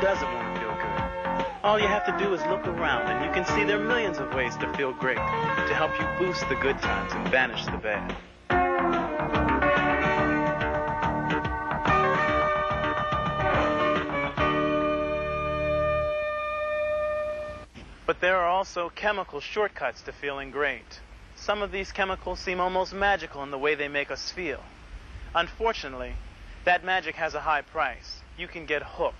doesn't want to feel good? All you have to do is look around, and you can see there are millions of ways to feel great, to help you boost the good times and banish the bad. But there are also chemical shortcuts to feeling great. Some of these chemicals seem almost magical in the way they make us feel. Unfortunately, that magic has a high price. You can get hooked.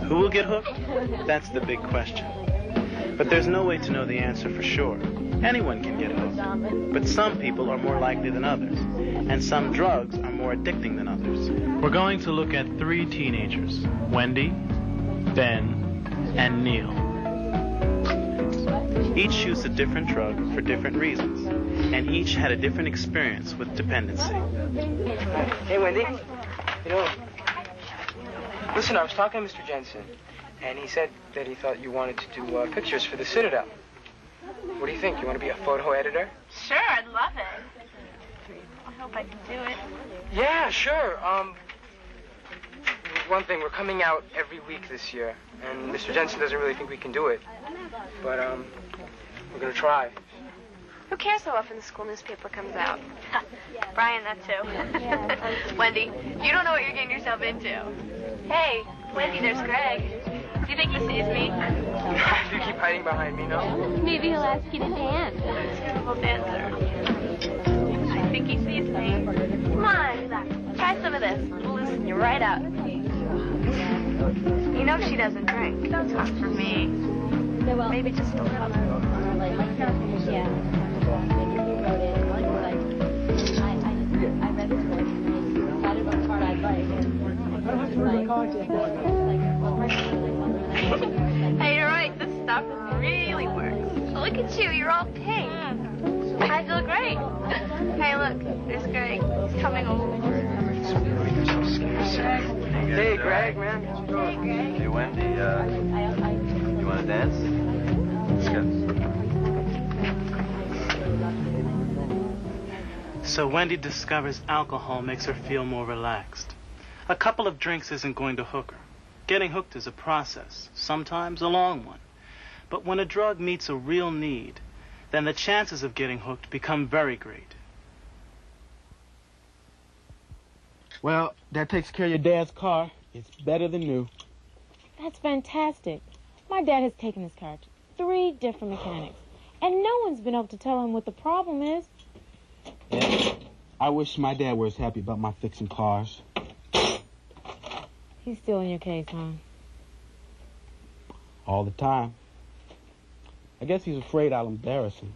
Who will get hooked? That's the big question. But there's no way to know the answer for sure. Anyone can get hooked, but some people are more likely than others, and some drugs are more addicting than others. We're going to look at 3 teenagers, Wendy, Ben, and Neil. Each used a different drug for different reasons, and each had a different experience with dependency. Hey, Wendy. You know, listen, I was talking to Mr. Jensen, and he said that he thought you wanted to do pictures for the Citadel. What do you think? You want to be a photo editor? Sure, I'd love it. I hope I can do it. Yeah, sure. One thing, we're coming out every week this year, and Mr. Jensen doesn't really think we can do it. But, we're gonna try. Who cares how often the school newspaper comes out? Brian, that too. Wendy, you don't know what you're getting yourself into. Hey, Wendy, there's Greg. Do you think he sees me? You keep hiding behind me, no? Maybe he'll ask you to dance. He's a beautiful dancer. I think he sees me. Come on, try some of this. We'll loosen you right up. You know she doesn't drink. Don't talk for me. Maybe just a little. Hey, you're right. This stuff really works. Look at you. You're all pink. I feel great. Hey, look. There's Greg. He's coming over. Hey, Greg, man. Hey, Greg. Hey, Wendy, you want to dance? Let's go. So Wendy discovers alcohol makes her feel more relaxed. A couple of drinks isn't going to hook her. Getting hooked is a process, sometimes a long one. But when a drug meets a real need, then the chances of getting hooked become very great. Well, that takes care of your dad's car. It's better than new. That's fantastic. My dad has taken his car to 3 different mechanics, and no one's been able to tell him what the problem is. Yeah, I wish my dad were as happy about my fixing cars. He's still in your case, huh? All the time. I guess he's afraid I'll embarrass him.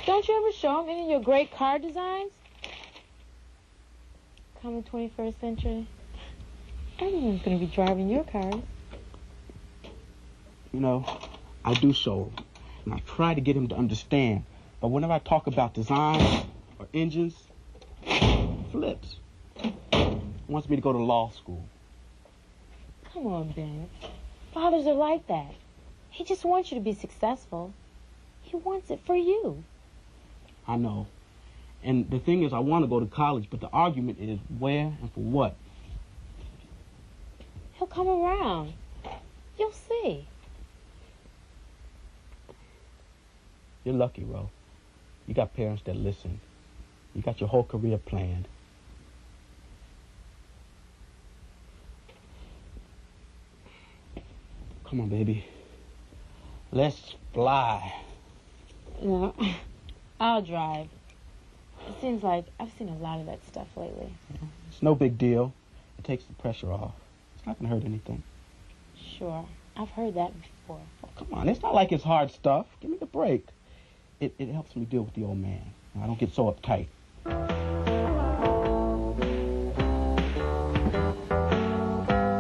Don't you ever show him any of your great car designs? Come the 21st century, everyone's going to be driving your cars. You know, I do show him, and I try to get him to understand. But whenever I talk about designs or engines, flips. He wants me to go to law school. Come on, Ben. Fathers are like that. He just wants you to be successful. He wants it for you. I know. And the thing is, I want to go to college, but the argument is where and for what. He'll come around. You'll see. You're lucky, Ro. You got parents that listen. You got your whole career planned. Come on, baby. Let's fly. No, I'll drive. It seems like I've seen a lot of that stuff lately. It's no big deal. It takes the pressure off. It's not going to hurt anything. Sure, I've heard that before. Oh, come on, it's not like it's hard stuff. Give me the break. It helps me deal with the old man. I don't get so uptight.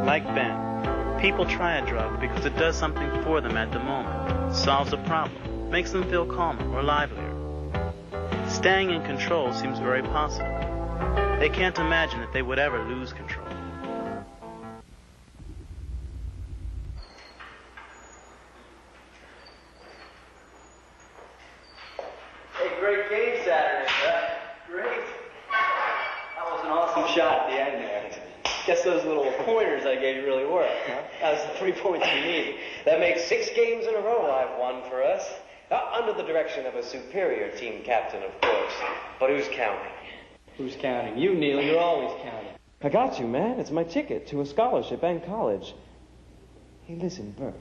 Like Ben, people try a drug because it does something for them at the moment, solves a problem, makes them feel calmer or livelier. Staying in control seems very possible. They can't imagine that they would ever lose control. Guess those little pointers I gave you really worked, huh? That was the 3 points you needed. That makes 6 games in a row I've won for us. Under the direction of a superior team captain, of course. But who's counting? Who's counting? You, Neil. You're always counting. I got you, man. It's my ticket to a scholarship and college. Hey, listen, Bert.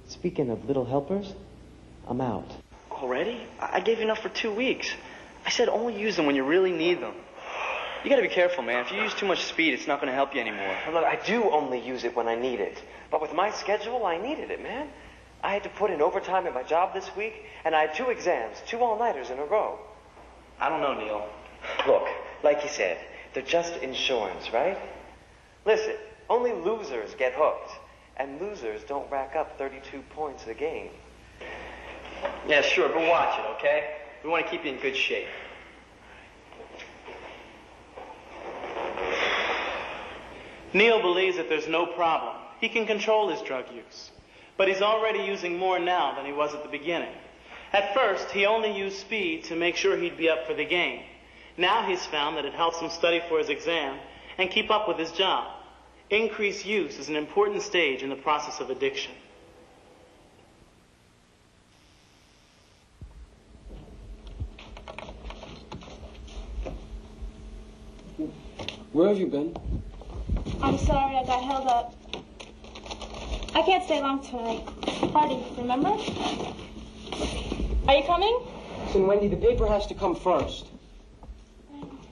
Speaking of little helpers, I'm out. Already? I gave you enough for 2 weeks. I said only use them when you really need them. You gotta be careful, man. If you use too much speed, it's not gonna help you anymore. Look, I do only use it when I need it. But with my schedule, I needed it, man. I had to put in overtime at my job this week, and I had 2 exams, 2 all-nighters in a row. I don't know, Neil. Look, like you said, they're just insurance, right? Listen, only losers get hooked, and losers don't rack up 32 points a game. Yeah, sure, but watch it, okay? We want to keep you in good shape. Neil believes that there's no problem. He can control his drug use. But he's already using more now than he was at the beginning. At first, he only used speed to make sure he'd be up for the game. Now he's found that it helps him study for his exam and keep up with his job. Increased use is an important stage in the process of addiction. Where have you been? I'm sorry, I got held up. I can't stay long tonight. Party, remember? Are you coming? Listen, Wendy, the paper has to come first.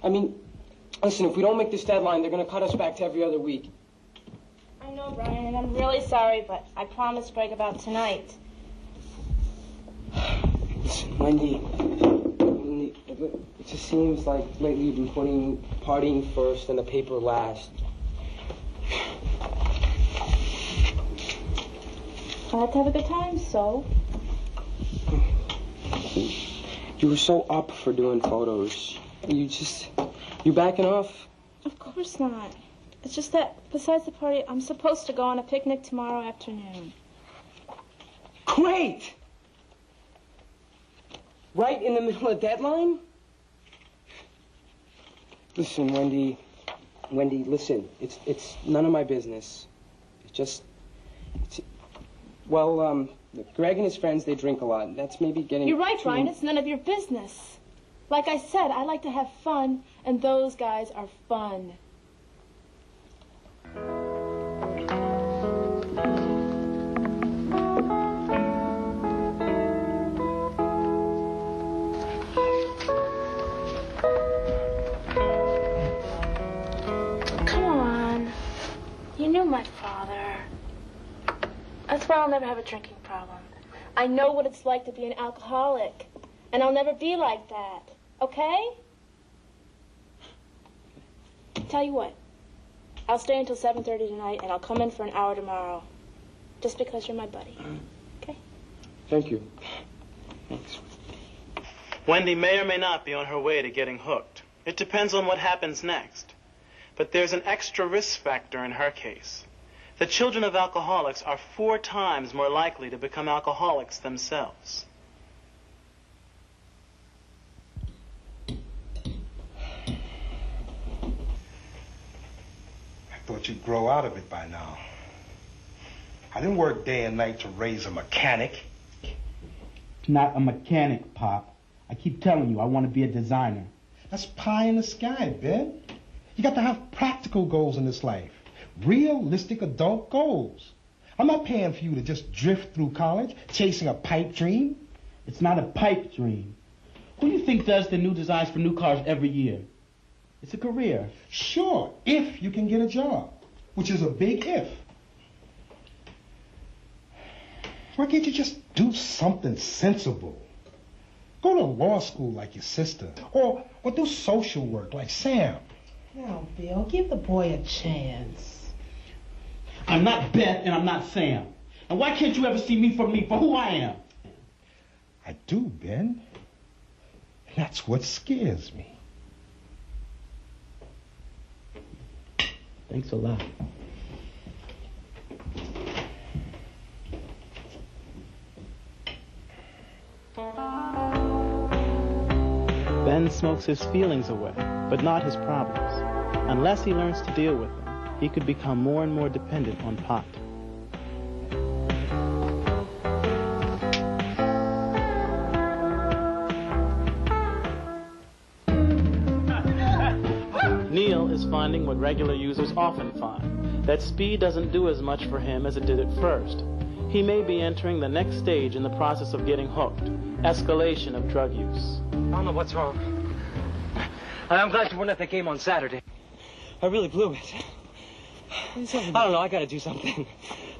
I mean, listen, if we don't make this deadline, they're going to cut us back to every other week. I know, Brian, and I'm really sorry, but I promised Greg about tonight. Listen, Wendy, it just seems like lately you've been putting partying first and the paper last. I like to have a good time, so? You were so up for doing photos. You backing off? Of course not. It's just that, besides the party, I'm supposed to go on a picnic tomorrow afternoon. Great! Right in the middle of deadline? Listen, Wendy, listen. It's none of my business. Greg and his friends, they drink a lot. That's maybe getting... You're right, Brian. It's none of your business. Like I said, I like to have fun, and those guys are fun. Come on. You knew my father. That's why I'll never have a drinking problem. I know what it's like to be an alcoholic, and I'll never be like that. Okay? Tell you what, I'll stay until 7:30 tonight, and I'll come in for an hour tomorrow. Just because you're my buddy. Okay? Thank you. Thanks. Wendy may or may not be on her way to getting hooked. It depends on what happens next. But there's an extra risk factor in her case. The children of alcoholics are 4 times more likely to become alcoholics themselves. I thought you'd grow out of it by now. I didn't work day and night to raise a mechanic. Not a mechanic, Pop. I keep telling you, I want to be a designer. That's pie in the sky, Ben. You got to have practical goals in this life. Realistic adult goals. I'm not paying for you to just drift through college, chasing a pipe dream. It's not a pipe dream. Who do you think does the new designs for new cars every year? It's a career. Sure, if you can get a job, which is a big if. Why can't you just do something sensible? Go to law school like your sister, or do social work like Sam. Now, Bill, give the boy a chance. I'm not Beth and I'm not Sam. And why can't you ever see me for who I am? I do, Ben. And that's what scares me. Thanks a lot. Ben smokes his feelings away, but not his problems, unless he learns to deal with them. he could become more and more dependent on pot. Neil is finding what regular users often find, that speed doesn't do as much for him as it did at first. He may be entering the next stage in the process of getting hooked, escalation of drug use. I don't know what's wrong. I'm glad you weren't at the game on Saturday. I really blew it. I don't know, I gotta do something.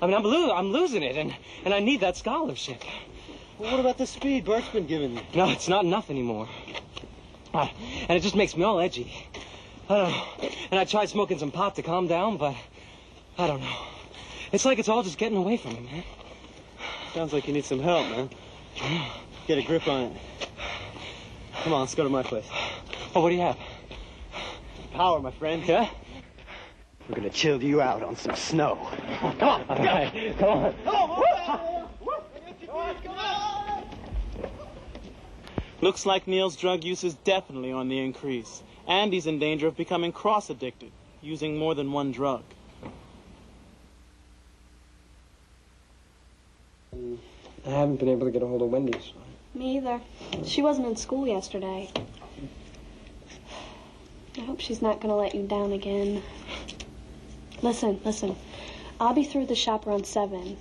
I mean, I'm losing it, and I need that scholarship. Well, what about the speed Bert's been giving you? No, it's not enough anymore. And it just makes me all edgy. I don't know. And I tried smoking some pot to calm down, but I don't know. It's like it's all just getting away from me, man. Sounds like you need some help, man. Get a grip on it. Come on, let's go to my place. Oh, what do you have? Power, my friend. Yeah? We're gonna chill you out on some snow. Come on. All right. Come on. Looks like Neil's drug use is definitely on the increase, and he's in danger of becoming cross-addicted, using more than one drug. I haven't been able to get a hold of Wendy. Me either. She wasn't in school yesterday. I hope she's not going to let you down again. Listen. I'll be through the shop around 7.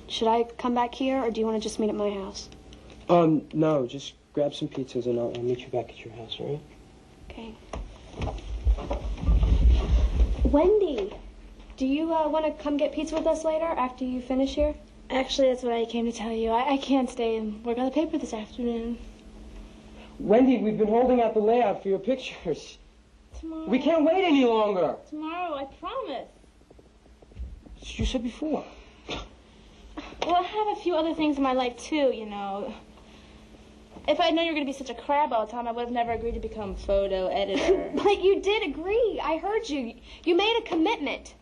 Should I come back here, or do you want to just meet at my house? No, just grab some pizzas and I'll meet you back at your house, all right? Okay. Wendy, do you want to come get pizza with us later after you finish here? Actually, that's what I came to tell you. I can't stay and work on the paper this afternoon. Wendy, we've been holding out the layout for your pictures. Tomorrow. We can't wait any longer. Tomorrow, I promise. You said before. Well, I have a few other things in my life, too, you know. If I know you're going to be such a crab all the time, I would have never agreed to become photo editor. But you did agree. I heard you. You made a commitment.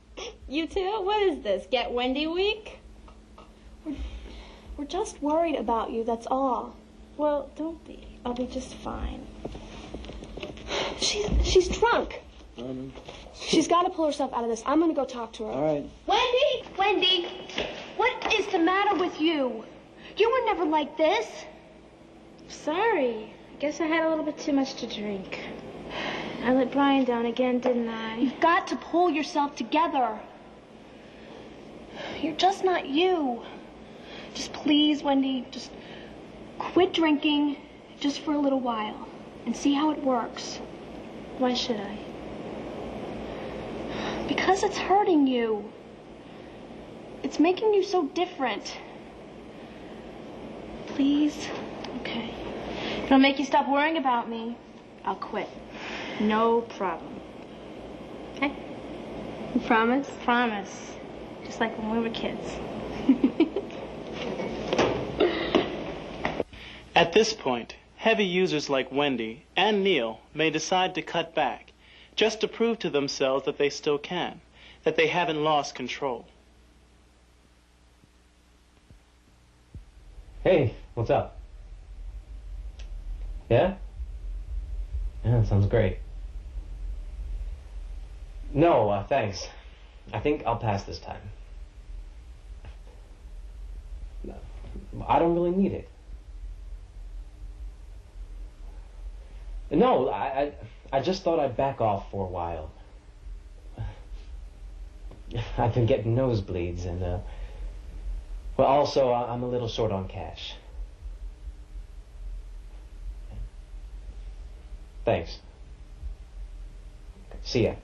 You too? What is this, Get Wendy Week? We're just worried about you, that's all. Well, don't be. I'll be just fine. She's drunk. She's got to pull herself out of this. I'm going to go talk to her. All right. Wendy, what is the matter with you? You were never like this. Sorry. I guess I had a little bit too much to drink. I let Brian down again, didn't I? You've got to pull yourself together. You're just not you. Just please, Wendy, just quit drinking just for a little while and see how it works. Why should I? Because it's hurting you. It's making you so different. Please? Okay. If it'll make you stop worrying about me, I'll quit. No problem. Okay? You promise? Promise. Just like when we were kids. At this point, heavy users like Wendy and Neil may decide to cut back, just to prove to themselves that they still can, that they haven't lost control. Hey, what's up? Yeah? Yeah, that sounds great. No, thanks. I think I'll pass this time. No, I don't really need it. No, I just thought I'd back off for a while. I've been getting nosebleeds and, well, also, I'm a little short on cash. Thanks. See ya.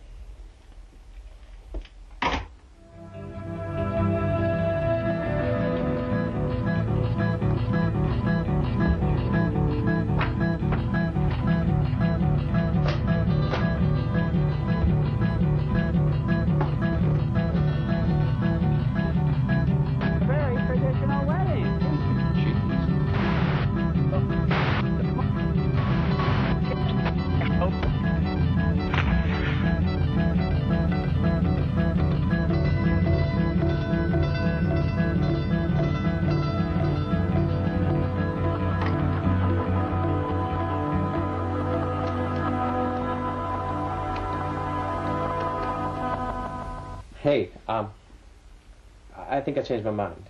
Hey, I think I changed my mind.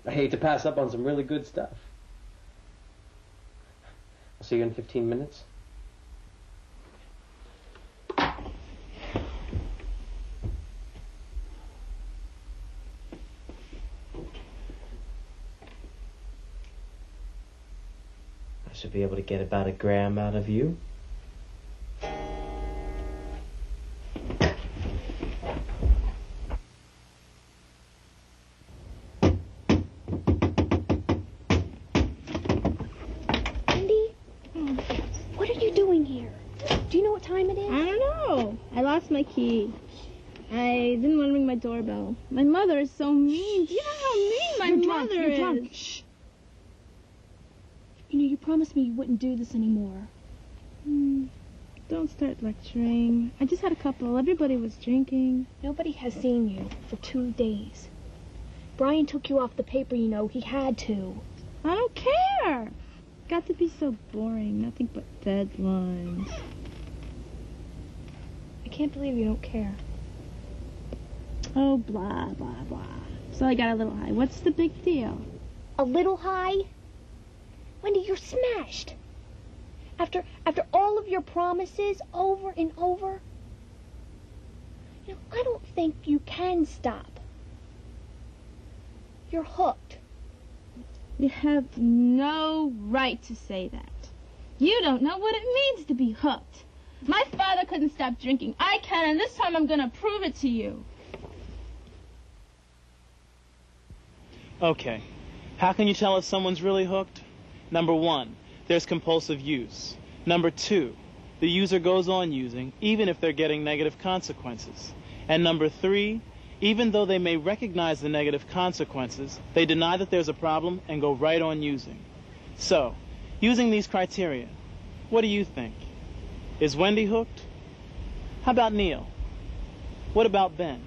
I hate to pass up on some really good stuff. I'll see you in 15 minutes. I should be able to get about 1 gram out of you. My key. I didn't want to ring my doorbell. My mother is so mean. Do you know how mean my mother is? You're drunk. Shh. You know, you promised me you wouldn't do this anymore. Don't start lecturing. I just had a couple. Everybody was drinking. Nobody has seen you for 2 days. Brian took you off the paper, you know. He had to. I don't care. Got to be so boring. Nothing but deadlines. I can't believe you don't care. Oh, blah, blah, blah. So I got a little high. What's the big deal? A little high? Wendy, you're smashed. After all of your promises over and over, you know, I don't think you can stop. You're hooked. You have no right to say that. You don't know what it means to be hooked. My father couldn't stop drinking. I can, and this time I'm going to prove it to you. Okay. How can you tell if someone's really hooked? Number 1, there's compulsive use. Number 2, the user goes on using, even if they're getting negative consequences. And number 3, even though they may recognize the negative consequences, they deny that there's a problem and go right on using. So, using these criteria, what do you think? Is Wendy hooked? How about Neil? What about Ben?